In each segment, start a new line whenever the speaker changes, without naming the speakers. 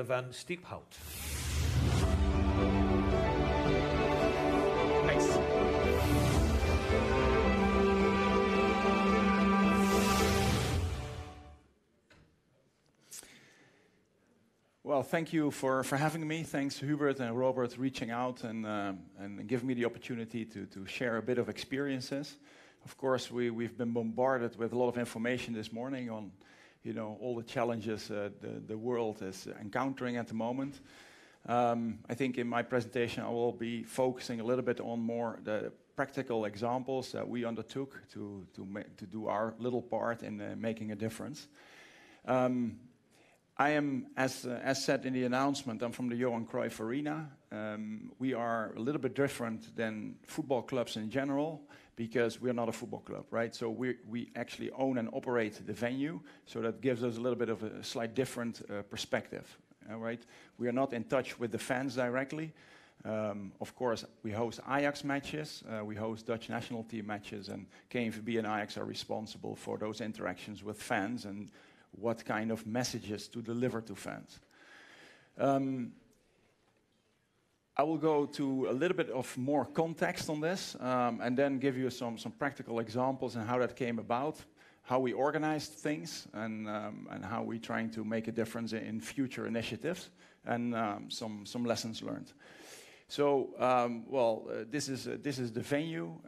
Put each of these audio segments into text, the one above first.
van Stiephout.
Thanks. Well, thank you for having me. Thanks Hubert and Robert reaching out and giving me the opportunity to share a bit of experiences. Of course, we've been bombarded with a lot of information this morning on all the challenges the world is encountering at the moment. I think in my presentation I will be focusing a little bit on more the practical examples that we undertook to do our little part in making a difference. I am, as said in the announcement, I'm from the Johan Cruijff ArenA. We are a little bit different than football clubs in general because we're not a football club, right? So we actually own and operate the venue, so that gives us a little bit of a slight different perspective, right? We are not in touch with the fans directly. Of course, we host Ajax matches, we host Dutch national team matches, and KNVB and Ajax are responsible for those interactions with fans and what kind of messages to deliver to fans. I will go to a little bit of more context on this, and then give you some practical examples and how that came about, how we organized things, and how we're trying to make a difference in future initiatives, and some lessons learned. So, this is the venue.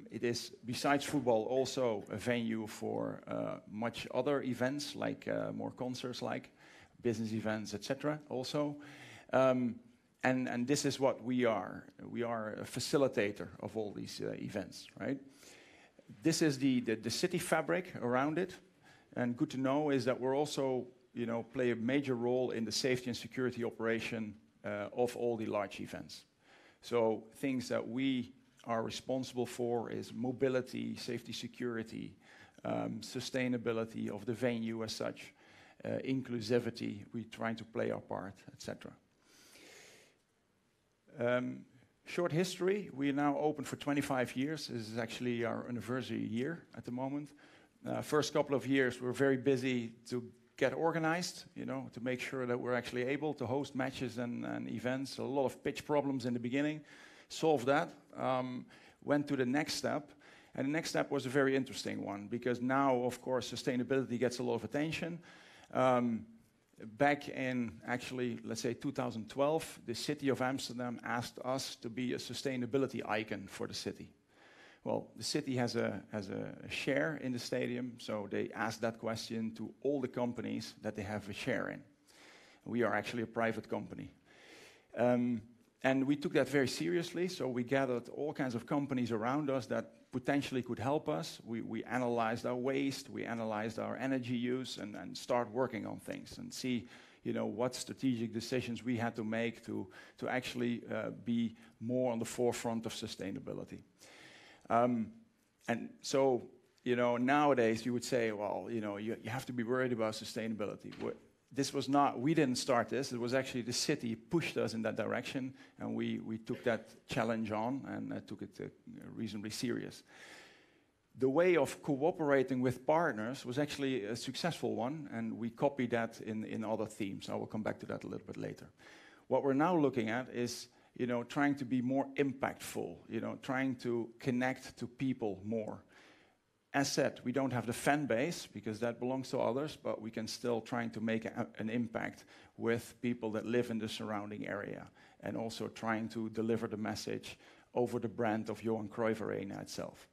It is, besides football, also a venue for much other events, like more concerts, like business events, etc. also. And this is what we are. We are a facilitator of all these events, right? This is the city fabric around it. And good to know is that we're also, play a major role in the safety and security operation of all the large events. So things that we are responsible for is mobility, safety, security, sustainability of the venue as such, inclusivity, we're trying to play our part, etc. Short history, we are now open for 25 years. This is actually our anniversary year at the moment. First couple of years, we're very busy to get organized, to make sure that we're actually able to host matches and events. A lot of pitch problems in the beginning. Solved that. Went to the next step. And the next step was a very interesting one, because now, of course, sustainability gets a lot of attention. Back in, actually, let's say 2012, the city of Amsterdam asked us to be a sustainability icon for the city. Well, the city has a share in the stadium, so they asked that question to all the companies that they have a share in. We are actually a private company. And we took that very seriously, so we gathered all kinds of companies around us that potentially could help us. We analyzed our waste, we analyzed our energy use, and start working on things and see, what strategic decisions we had to make to actually be more on the forefront of sustainability. And so, nowadays you would say, well, you have to be worried about sustainability. This was not, we didn't start this, it was actually the city pushed us in that direction, and we took that challenge on and took it reasonably serious. The way of cooperating with partners was actually a successful one, and we copied that in other themes. I will come back to that a little bit later. What we're now looking at is, trying to be more impactful, trying to connect to people more. As said, we don't have the fan base, because that belongs to others, but we can still trying to make an impact with people that live in the surrounding area, and also trying to deliver the message over the brand of Johan Cruijff ArenA itself.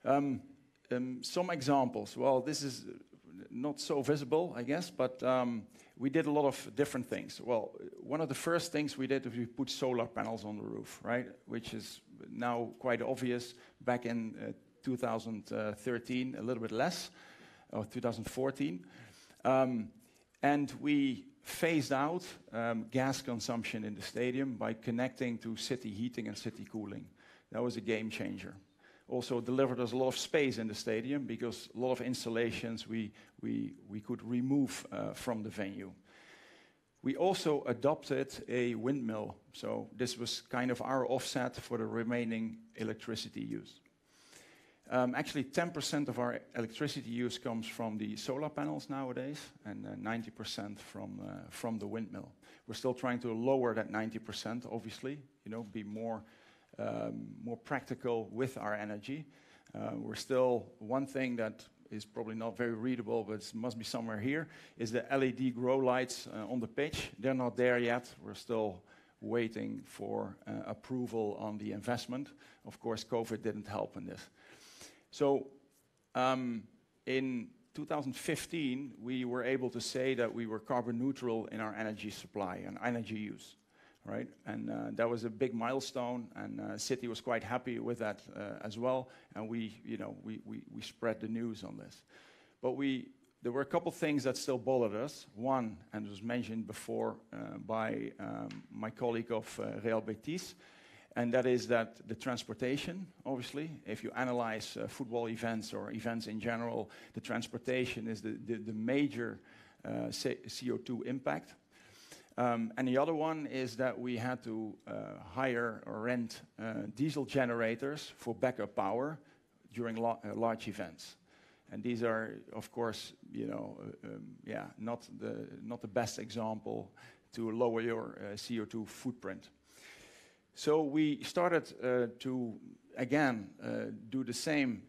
Some examples. Well, this is not so visible, I guess, but we did a lot of different things. Well, one of the first things we did was we put solar panels on the roof, right? Which is now quite obvious. Back in 2013, a little bit less, or 2014. And we phased out gas consumption in the stadium by connecting to city heating and city cooling. That was a game changer. Also delivered us a lot of space in the stadium, because a lot of installations we could remove from the venue. We also adopted a windmill, so this was kind of our offset for the remaining electricity use. Actually, 10% of our electricity use comes from the solar panels nowadays, and 90% from the windmill. We're still trying to lower that 90%, obviously, be more practical with our energy. We're still, one thing that is probably not very readable, but it must be somewhere here, is the LED grow lights on the pitch. They're not there yet. We're still waiting for approval on the investment. Of course, COVID didn't help in this. So in 2015, we were able to say that we were carbon neutral in our energy supply and energy use, right? And that was a big milestone, and City was quite happy with that as well. And we spread the news on this. But there were a couple things that still bothered us. One, and it was mentioned before by my colleague of Real Betis, and that is that the transportation, obviously, if you analyze football events or events in general, the transportation is the major CO2 impact. And the other one is that we had to hire or rent diesel generators for backup power during large events. And these are, of course, not the best example to lower your CO2 footprint. So we started to, again, do the same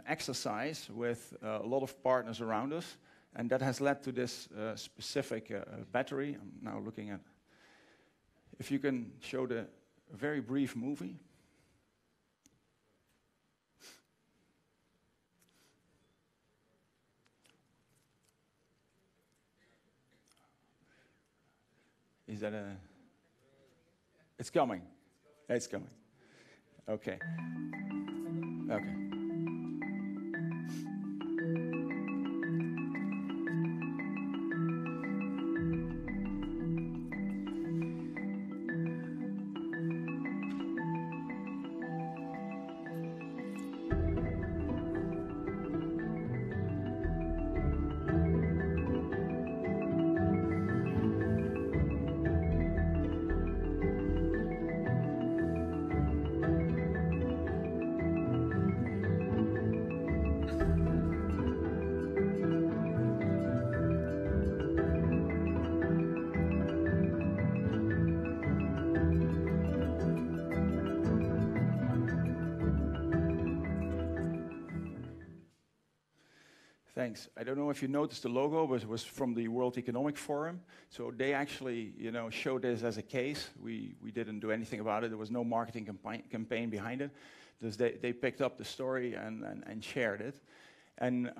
exercise with a lot of partners around us, and that has led to this specific battery. I'm now looking at, if you can show the very brief movie. Is that a... It's coming. It's coming. Okay. Okay. Thanks. I don't know if you noticed the logo, but it was from the World Economic Forum. So they actually, showed this as a case. We didn't do anything about it. There was no marketing campaign behind it. Just they picked up the story and shared it. And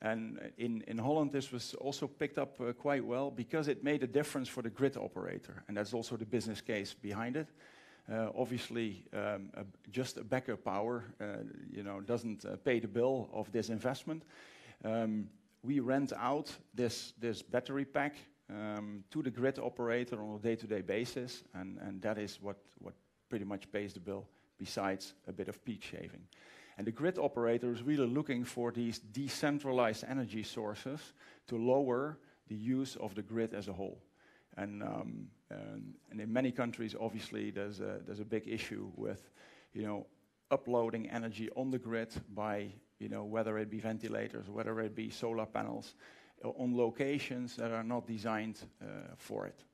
in Holland, this was also picked up quite well because it made a difference for the grid operator. And that's also the business case behind it. Obviously, just a backup power, doesn't pay the bill of this investment. We rent out this battery pack to the grid operator on a day-to-day basis, and that is what pretty much pays the bill, besides a bit of peak shaving. And the grid operator is really looking for these decentralized energy sources to lower the use of the grid as a whole. And in many countries, obviously, there's a big issue with, uploading energy on the grid by, whether it be ventilators, whether it be solar panels, on locations that are not designed for it.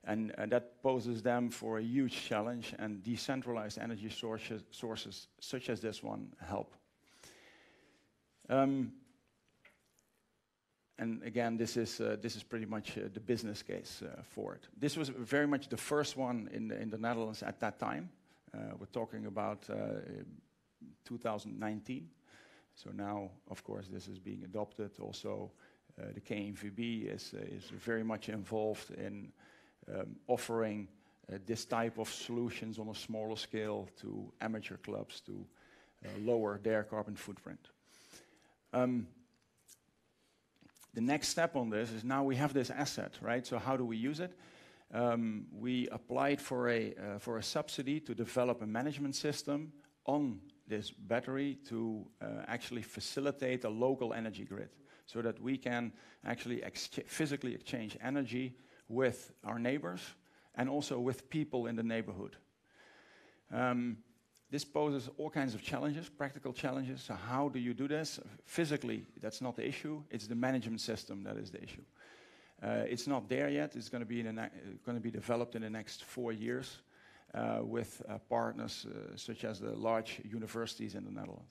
And that poses them for a huge challenge, and decentralized energy sources such as this one help. And again, this is pretty much the business case for it. This was very much the first one in the Netherlands at that time. We're talking about 2019. So now, of course, this is being adopted. Also, the KNVB is very much involved in offering this type of solutions on a smaller scale to amateur clubs to lower their carbon footprint. The next step on this is now we have this asset, right? So how do we use it? We applied for a subsidy to develop a management system on this battery to actually facilitate a local energy grid, so that we can actually physically exchange energy with our neighbors and also with people in the neighborhood. this poses all kinds of challenges, practical challenges. So how do you do this? Physically, that's not the issue. It's the management system that is the issue. It's not there yet. It's going to be developed in the next 4 years with partners such as the large universities in the Netherlands.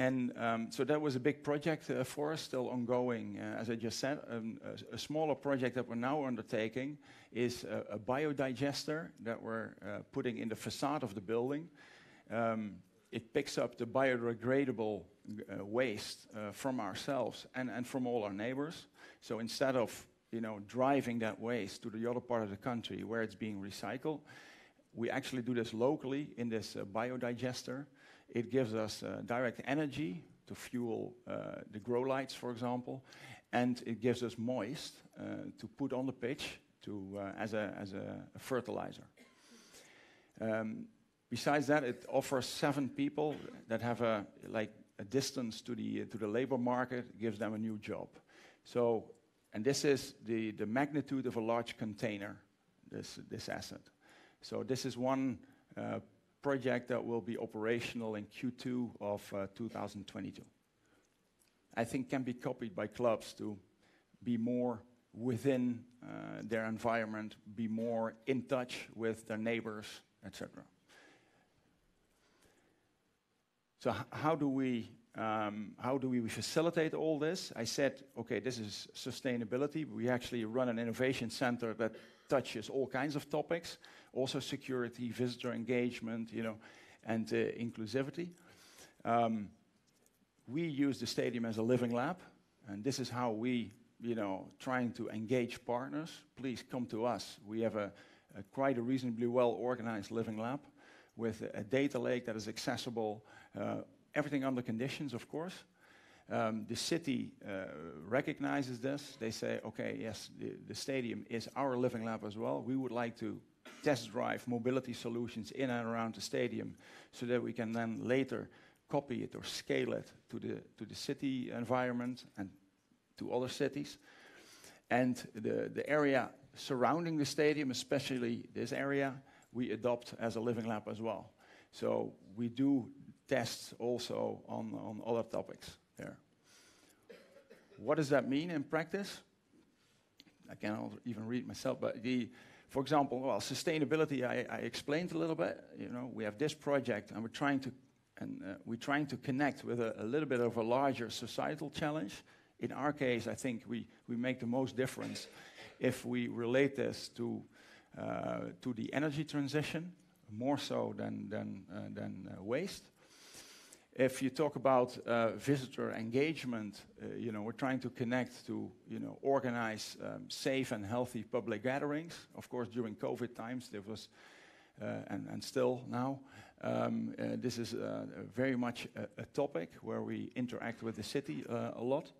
And so that was a big project for us, still ongoing, as I just said. A smaller project that we're now undertaking is a biodigester that we're putting in the facade of the building. It picks up the biodegradable waste from ourselves and from all our neighbors. So instead of driving that waste to the other part of the country where it's being recycled, we actually do this locally in this biodigester. It gives us direct energy to fuel the grow lights, for example, and it gives us moist to put on the pitch as a fertilizer. Besides that, it offers 7 people that have a distance to the labor market, gives them a new job. So, and this is the magnitude of a large container, this asset. So this is one project that will be operational in Q2 of 2022. I think can be copied by clubs to be more within their environment, be more in touch with their neighbors, etc. So how do we facilitate all this? I said, okay, this is sustainability. We actually run an innovation center that touches all kinds of topics, also security, visitor engagement, and inclusivity. We use the stadium as a living lab, and this is how we, trying to engage partners. Please come to us. We have quite a reasonably well-organized living lab with a data lake that is accessible, everything under conditions, of course. The city recognizes this. They say, okay, yes, the stadium is our living lab as well. We would like to test drive mobility solutions in and around the stadium so that we can then later copy it or scale it to the city environment and to other cities. And the area surrounding the stadium, especially this area, we adopt as a living lab as well. So we do tests also on other topics there. What does that mean in practice? I cannot even read myself, but for example, sustainability, I explained a little bit. We have this project, and we're trying to connect with a little bit of a larger societal challenge. In our case, I think we make the most difference if we relate this to the energy transition, more so than waste. If you talk about visitor engagement, we're trying to connect to, organize safe and healthy public gatherings. Of course, during COVID times, there was, and still now, this is very much a topic where we interact with the city a lot.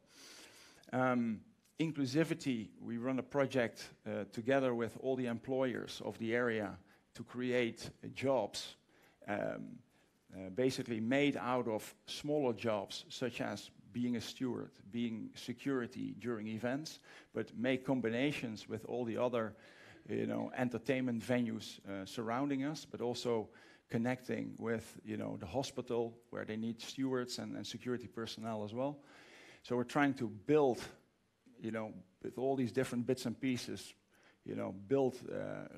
Inclusivity, we run a project together with all the employers of the area to create jobs basically made out of smaller jobs, such as being a steward, being security during events, but make combinations with all the other, entertainment venues surrounding us, but also connecting with, the hospital where they need stewards and security personnel as well. So we're trying to build, with all these different bits and pieces, build,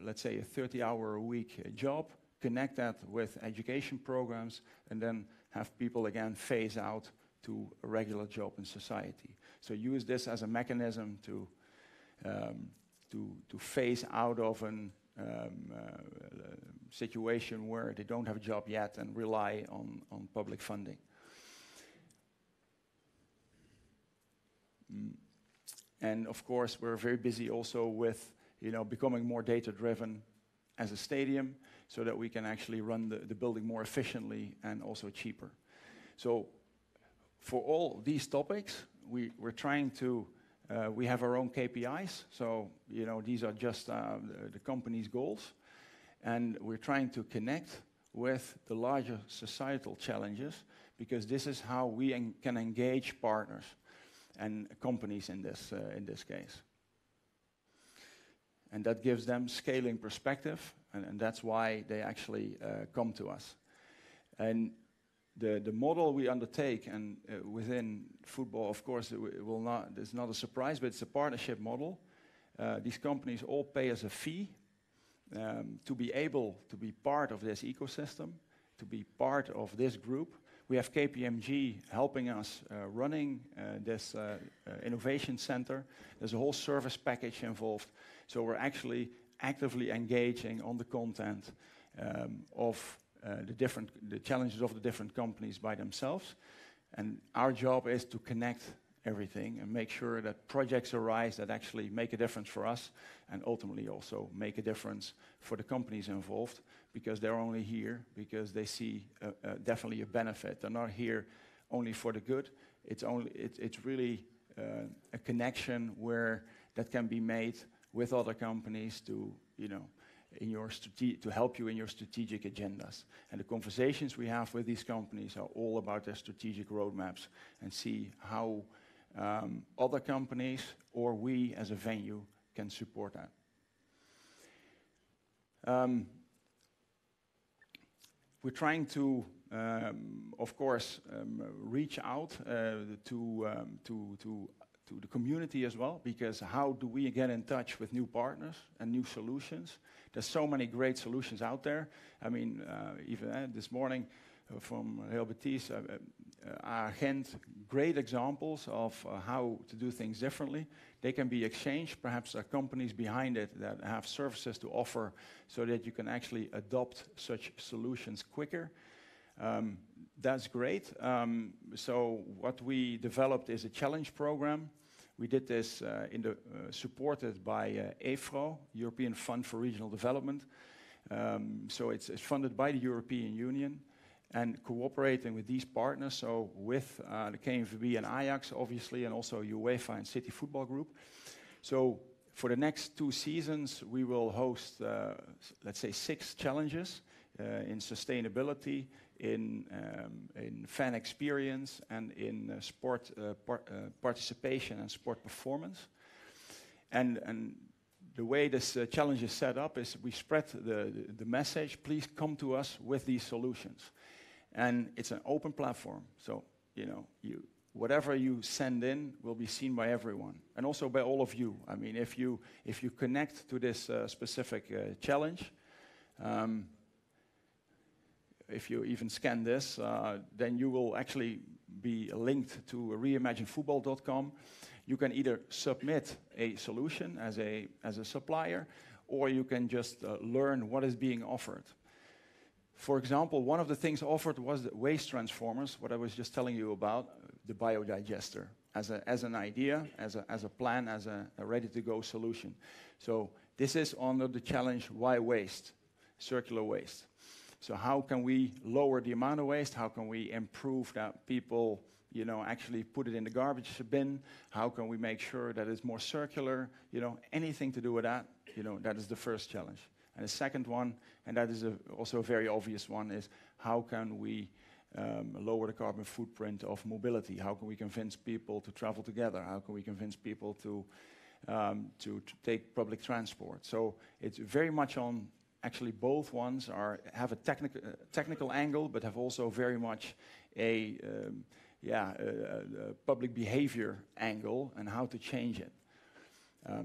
let's say, a 30-hour-a-week job, connect that with education programs, and then have people again phase out to a regular job in society. So use this as a mechanism to phase out of a situation where they don't have a job yet and rely on public funding. And of course, we're very busy also with becoming more data-driven as a stadium, so that we can actually run the building more efficiently and also cheaper. So for all these topics, we're trying to, we have our own KPIs, so these are just the company's goals, and we're trying to connect with the larger societal challenges, because this is how we can engage partners and companies in this case. And that gives them scaling perspective, and that's why they actually come to us. And the model we undertake, and within football, of course, it's not a surprise, but it's a partnership model. These companies all pay us a fee to be able to be part of this ecosystem, to be part of this group. We have KPMG helping us running this innovation center. There's a whole service package involved. So we're actually actively engaging on the content of the challenges of the different companies by themselves. And our job is to connect everything and make sure that projects arise that actually make a difference for us and ultimately also make a difference for the companies involved, because they're only here because they see definitely a benefit. They're not here only for the good. It's really a connection where that can be made with other companies to, to help you in your strategic agendas. And the conversations we have with these companies are all about their strategic roadmaps and see how other companies or we as a venue can support that. We're trying to, of course, reach out to the community as well, because how do we get in touch with new partners and new solutions? There's so many great solutions out there. I mean, even this morning from Real Betis, Gent, great examples of how to do things differently. They can be exchanged. Perhaps there are companies behind it that have services to offer so that you can actually adopt such solutions quicker. That's great. So what we developed is a challenge program. We did this supported by EFRO, European Fund for Regional Development. So it's funded by the European Union and cooperating with these partners, so with the KNVB and Ajax, obviously, and also UEFA and City Football Group. So for the next 2 seasons, we will host, let's say, 6 challenges in sustainability, in fan experience, and in sport participation and sport performance. And the way this challenge is set up is we spread the message, please come to us with these solutions. And it's an open platform, so whatever you send in will be seen by everyone, and also by all of you. I mean, if you connect to this specific challenge, if you even scan this, then you will actually be linked to reimaginefootball.com. You can either submit a solution as a supplier, or you can just learn what is being offered. For example, one of the things offered was the waste transformers, what I was just telling you about, the Biodigester, as an idea, as a plan, as a ready-to-go solution. So this is under the challenge, why waste? Circular waste. So how can we lower the amount of waste? How can we improve that people, actually put it in the garbage bin? How can we make sure that it's more circular? Anything to do with that, that is the first challenge. And the second one, and that is also a very obvious one, is how can we lower the carbon footprint of mobility? How can we convince people to travel together? How can we convince people to take public transport? So it's very much on, actually both ones have a technical angle, but have also very much a public behavior angle and how to change it.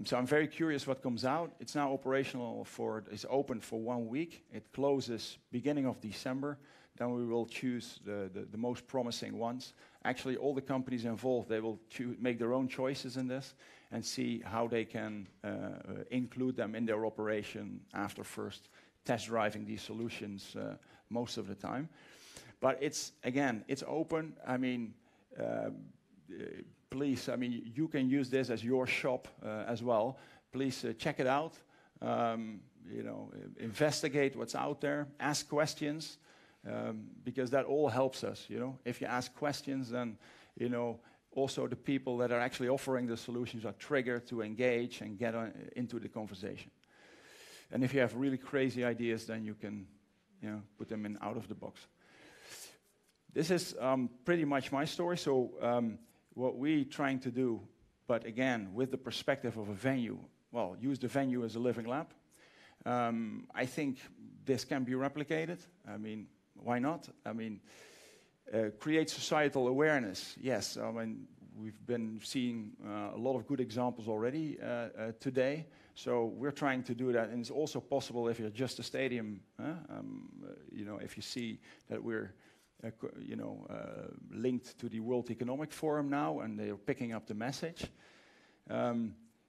So I'm very curious what comes out. It's now operational it's open for 1 week. It closes beginning of December. Then we will choose the most promising ones. Actually, all the companies involved, they will make their own choices in this and see how they can include them in their operation after first test driving these solutions most of the time. But it's open. I mean, please, you can use this as your shop as well. Please check it out. Investigate what's out there. Ask questions, because that all helps us. If you ask questions, then also the people that are actually offering the solutions are triggered to engage and get into the conversation. And if you have really crazy ideas, then you can put them in out of the box. This is pretty much my story. So what we're trying to do, but again, with the perspective of a venue, well, use the venue as a living lab. I think this can be replicated. I mean, why not? I mean, create societal awareness. Yes, I mean, we've been seeing a lot of good examples already today. So we're trying to do that, and it's also possible if you're just a stadium. You know, if you see that we're, linked to the World Economic Forum now, and they're picking up the message.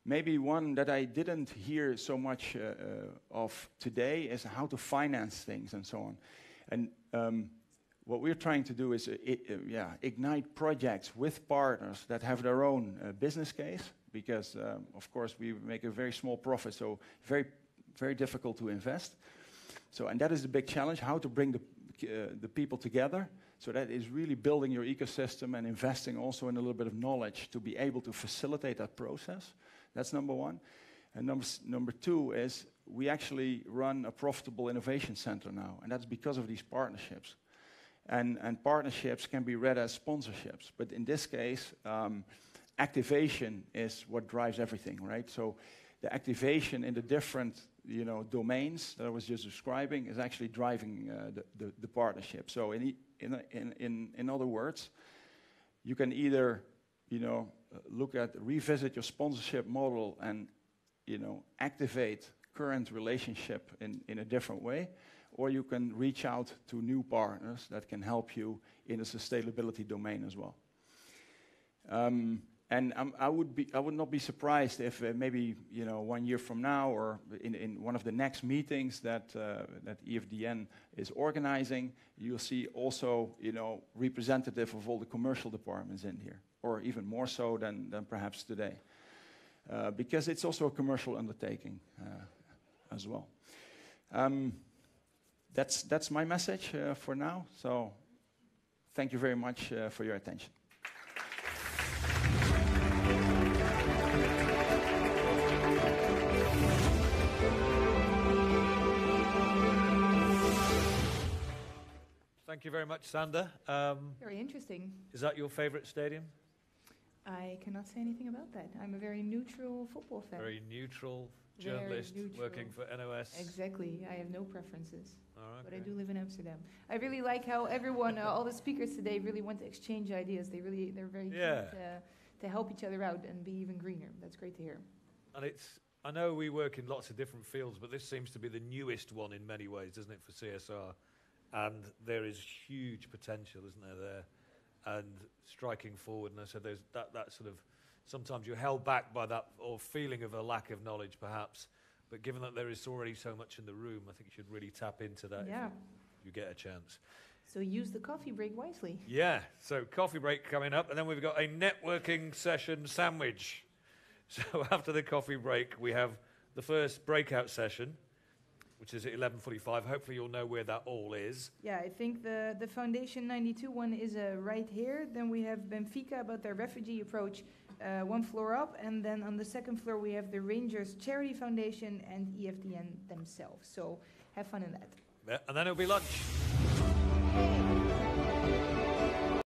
Maybe one that I didn't hear so much of today is how to finance things and so on. And what we're trying to do is ignite projects with partners that have their own business case, because of course we make a very small profit, so very, very difficult to invest. So, and that is the big challenge, how to bring the people together. So that is really building your ecosystem and investing also in a little bit of knowledge to be able to facilitate that process. That's number one. And number two is we actually run a profitable innovation center now, and that's because of these partnerships. And partnerships can be read as sponsorships, but in this case, activation is what drives everything, right? So the activation in the different, domains that I was just describing is actually driving the partnership. So in other words, you can either, revisit your sponsorship model and, activate current relationship in a different way, or you can reach out to new partners that can help you in the sustainability domain as well. And I would not be surprised if maybe 1 year from now, or in one of the next meetings that EFDN is organizing, you'll see also representative of all the commercial departments in here, or even more so than perhaps today, because it's also a commercial undertaking as well. That's my message for now. So thank you very much for your attention.
Thank you very much, Sander.
Very interesting.
Is that your favorite stadium?
I cannot say anything about that. I'm a very neutral football fan.
Very neutral journalist working for NOS.
Exactly. I have no preferences.
Oh, okay.
But I do live in Amsterdam. I really like how everyone, all the speakers today, really want to exchange ideas. They're very keen to help each other out and be even greener. That's great to hear.
And I know we work in lots of different fields, but this seems to be the newest one in many ways, doesn't it, for CSR? And there is huge potential, isn't there, and striking forward. And I said there's that sort of, sometimes you're held back by that or feeling of a lack of knowledge perhaps, but given that there is already so much in the room, I think you should really tap into that if you get a chance.
So use the coffee break wisely.
Yeah, so coffee break coming up, and then we've got a networking session sandwich. So after the coffee break, we have the first breakout session, which is at 11:45. Hopefully you'll know where that all is.
Yeah, I think the Foundation 92 one is right here. Then we have Benfica about their refugee approach, one floor up. And then on the second floor we have the Rangers Charity Foundation and EFDN themselves. So have fun in that.
Yeah, and then it'll be lunch.
Hey.